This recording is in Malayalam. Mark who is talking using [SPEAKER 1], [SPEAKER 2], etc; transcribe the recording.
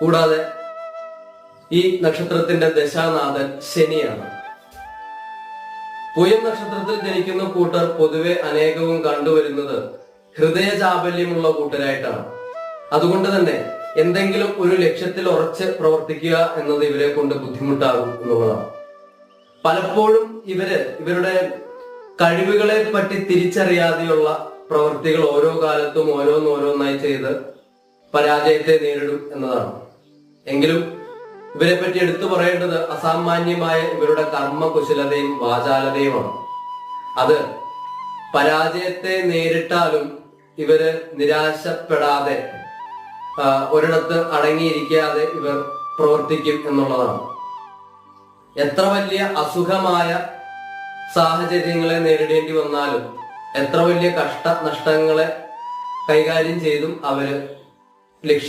[SPEAKER 1] കൂടാതെ ഈ നക്ഷത്രത്തിന്റെ ദശാനാഥൻ ശനിയാണ്. പൂയം നക്ഷത്രത്തിൽ ജനിക്കുന്ന കൂട്ടർ പൊതുവെ അനേകവും കണ്ടുവരുന്നത് ഹൃദയ ചാബല്യമുള്ള കൂട്ടരായിട്ടാണ്. അതുകൊണ്ട് തന്നെ എന്തെങ്കിലും ഒരു ലക്ഷ്യത്തിൽ ഉറച്ച് പ്രവർത്തിക്കുക എന്നത് ഇവരെ കൊണ്ട് ബുദ്ധിമുട്ടാകും എന്നുള്ളതാണ്. പലപ്പോഴും ഇവരുടെ കഴിവുകളെ പറ്റി തിരിച്ചറിയാതെയുള്ള പ്രവൃത്തികൾ ഓരോ കാലത്തും ഓരോന്നോരോന്നായി ചെയ്ത് പരാജയത്തെ നേരിടും എന്നതാണ്. എങ്കിലും ഇവരെ പറ്റി എടുത്തു പറയേണ്ടത് അസാമാന്യമായ ഇവരുടെ കർമ്മകുശലതയും വാചാലതയുമാണ്. അത് പരാജയത്തെ നേരിട്ടാലും ഇവര് നിരാശപ്പെടാതെ ഒരിടത്ത് അടങ്ങിയിരിക്കാതെ ഇവർ പ്രവർത്തിക്കും എന്നുള്ളതാണ്. എത്ര വലിയ അസുഖമായ സാഹചര്യങ്ങളെ നേരിടേണ്ടി വന്നാലും എത്ര വലിയ നഷ്ടങ്ങളെ കൈകാര്യം ചെയ്തും അവര് ലക്ഷ്യം